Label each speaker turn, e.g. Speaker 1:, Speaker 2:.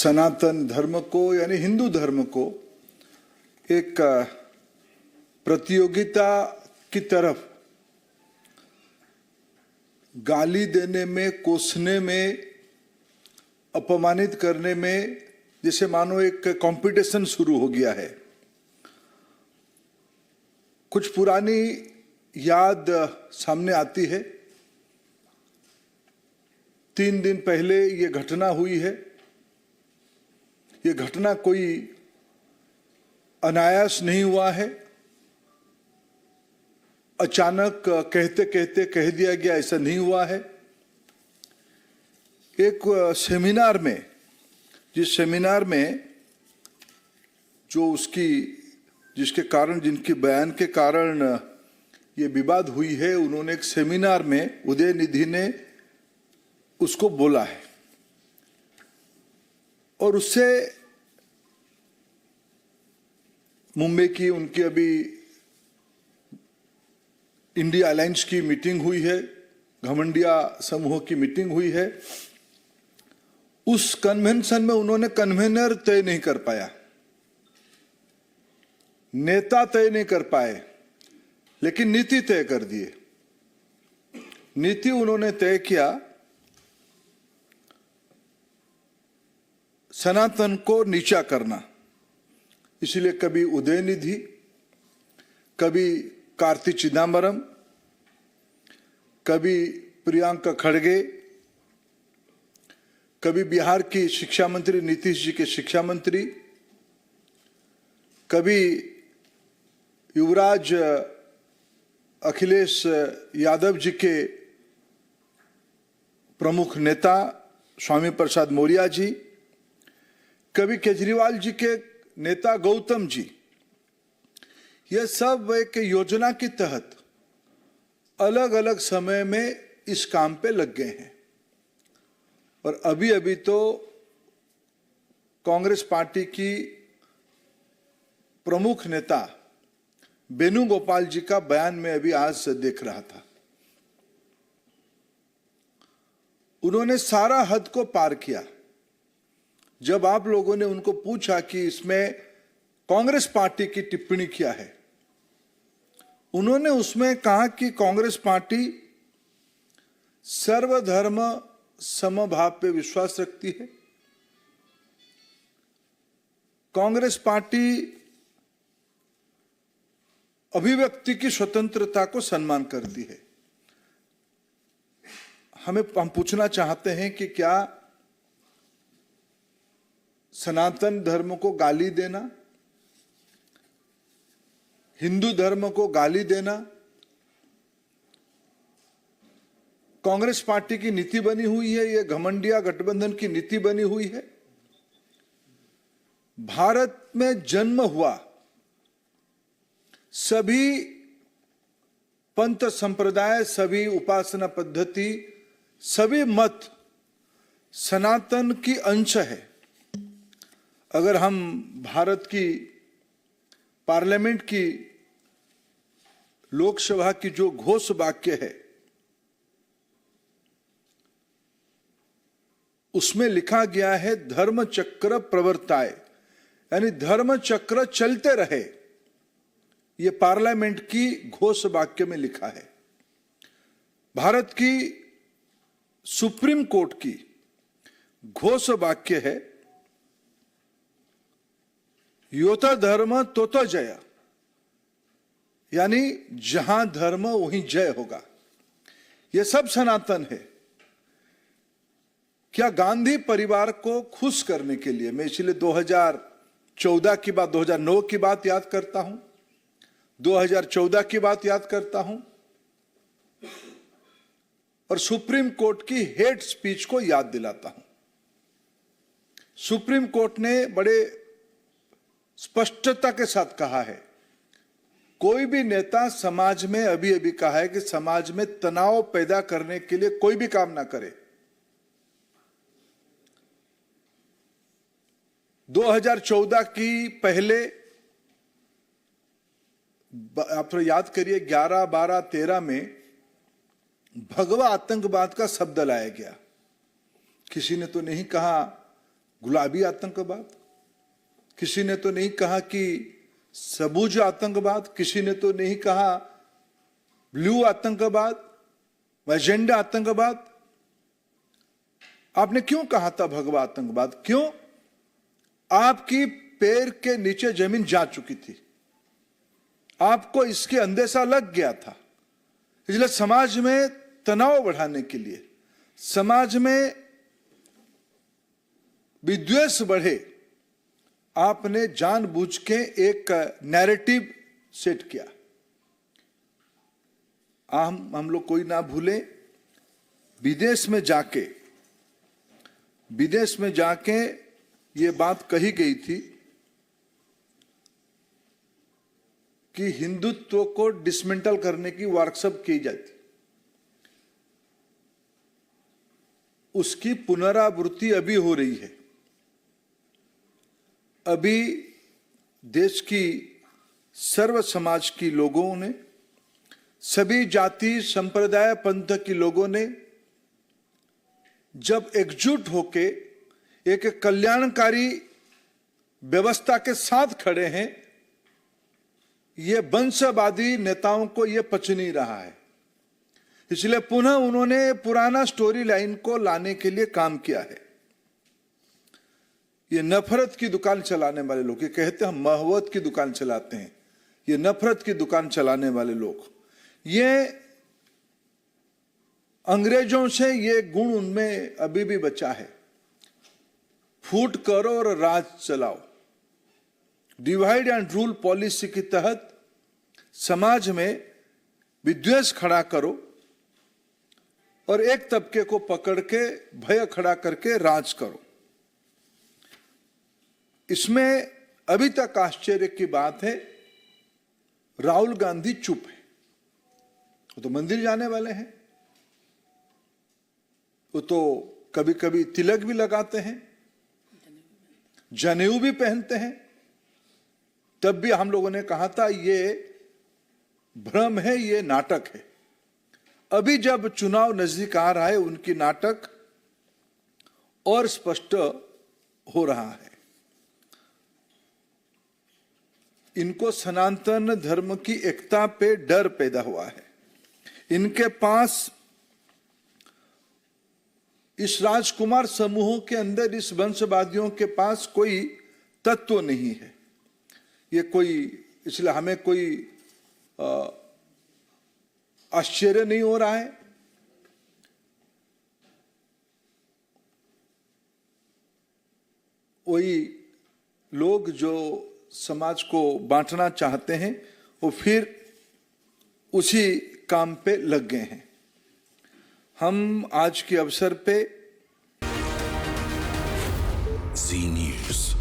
Speaker 1: सनातन धर्म को यानी हिंदू धर्म को एक प्रतियोगिता की तरफ गाली देने में, कोसने में, अपमानित करने में जैसे मानो एक कंपटीशन शुरू हो गया है। कुछ पुरानी याद सामने आती है। 3 दिन पहले ये घटना हुई है। ये घटना कोई अनायास नहीं हुआ है, अचानक कहते कहते कह दिया गया, ऐसा नहीं हुआ है। एक सेमिनार में, जिस सेमिनार में जिसके कारण, जिनके बयान के कारण ये विवाद हुई है, उन्होंने एक सेमिनार में उदयनिधि ने उसको बोला है और उससे मुंबई की उनकी अभी इंडिया अलायंस की मीटिंग हुई है, घमंडिया समूह की मीटिंग हुई है। उस कन्वेंशन में उन्होंने कन्वेनर तय नहीं कर पाया, नेता तय नहीं कर पाए, लेकिन नीति तय कर दिए। नीति उन्होंने तय किया, सनातन को नीचा करना। इसलिए कभी उदयनिधि, कभी कार्ति चिदंबरम, कभी प्रियंका खड़गे, कभी बिहार की शिक्षा मंत्री नीतीश जी के शिक्षा मंत्री, कभी युवराज अखिलेश यादव जी के प्रमुख नेता स्वामी प्रसाद मौर्य जी, कभी केजरीवाल जी के नेता गौतम जी। यह सब एक योजना के तहत अलग अलग समय में इस काम पे लग गए हैं। और अभी अभी तो कांग्रेस पार्टी की प्रमुख नेता वेणुगोपाल जी का बयान में अभी आज देख रहा था। उन्होंने सारा हद को पार किया। जब आप लोगों ने उनको पूछा कि इसमें कांग्रेस पार्टी की टिप्पणी क्या है, उन्होंने उसमें कहा कि कांग्रेस पार्टी सर्वधर्म समभाव पे विश्वास रखती है। कांग्रेस पार्टी अभिव्यक्ति की स्वतंत्रता को सम्मान करती है। हम पूछना चाहते हैं कि क्या सनातन धर्म को गाली देना, हिंदू धर्म को गाली देना कांग्रेस पार्टी की नीति बनी हुई है? ये घमंडिया गठबंधन की नीति बनी हुई है? भारत में जन्म हुआ सभी पंथ संप्रदाय, सभी उपासना पद्धति, सभी मत सनातन की अंश है। अगर हम भारत की पार्लियामेंट की, लोकसभा की जो घोष वाक्य है, उसमें लिखा गया है धर्म चक्र प्रवर्ताए, यानी धर्म चक्र चलते रहे। ये पार्लियामेंट की घोष वाक्य में लिखा है। भारत की सुप्रीम कोर्ट की घोष वाक्य है योता धर्म तोता जय, यानी जहां धर्म वहीं जय होगा। यह सब सनातन है। क्या गांधी परिवार को खुश करने के लिए, मैं इसलिए 2014 की बात, 2009 की बात याद करता हूं, 2014 की बात याद करता हूं और सुप्रीम कोर्ट की हेट स्पीच को याद दिलाता हूं। सुप्रीम कोर्ट ने बड़े स्पष्टता के साथ कहा है, कोई भी नेता समाज में, अभी कहा है कि समाज में तनाव पैदा करने के लिए कोई भी काम ना करे। 2014 की पहले, आप थोड़ा याद करिए, 11, 12, 13 में भगवा आतंकवाद का शब्द लाया गया। किसी ने तो नहीं कहा गुलाबी आतंकवाद, किसी ने तो नहीं कहा कि सबूज आतंकवाद, किसी ने तो नहीं कहा ब्लू आतंकवाद, मैजेंडा आतंकवाद। आपने क्यों कहा था भगवा आतंकवाद? क्यों? आपकी पैर के नीचे जमीन जा चुकी थी, आपको इसके अंदेशा लग गया था। इसलिए समाज में तनाव बढ़ाने के लिए, समाज में विद्वेष बढ़े, आपने जानबूझ के एक नैरेटिव सेट किया। हम लोग कोई ना भूले, विदेश में जाके ये बात कही गई थी कि हिंदुत्व को डिसमेंटल करने की वर्कशॉप की जाती, उसकी पुनरावृत्ति अभी हो रही है। अभी देश की सर्व समाज की लोगों ने, सभी जाति संप्रदाय पंथ के लोगों ने जब एकजुट होके एक कल्याणकारी व्यवस्था के साथ खड़े हैं, ये वंशवादी नेताओं को ये पच नहीं रहा है। इसलिए पुनः उन्होंने पुराना स्टोरी लाइन को लाने के लिए काम किया है। ये नफरत की दुकान चलाने वाले लोग, ये कहते हैं हम महवत की दुकान चलाते हैं, ये नफरत की दुकान चलाने वाले लोग, ये अंग्रेजों से ये गुण उनमें अभी भी बचा है। फूट करो और राज चलाओ, डिवाइड एंड रूल पॉलिसी के तहत समाज में विद्वेष खड़ा करो और एक तबके को पकड़ के भय खड़ा करके राज करो। इसमें अभी तक आश्चर्य की बात है, राहुल गांधी चुप है। वो तो मंदिर जाने वाले हैं, वो तो कभी कभी तिलक भी लगाते हैं, जनेऊ भी पहनते हैं। तब भी हम लोगों ने कहा था ये भ्रम है, ये नाटक है। अभी जब चुनाव नजदीक आ रहा है, उनकी नाटक और स्पष्ट हो रहा है। इनको सनातन धर्म की एकता पे डर पैदा हुआ है। इनके पास, इस राजकुमार समूहों के अंदर, इस वंशवादियों के पास कोई तत्व नहीं है। ये कोई, इसलिए हमें कोई आश्चर्य नहीं हो रहा है। वही लोग जो समाज को बांटना चाहते हैं, वो फिर उसी काम पे लग गए हैं। हम आज के अवसर पे
Speaker 2: जी न्यूज़।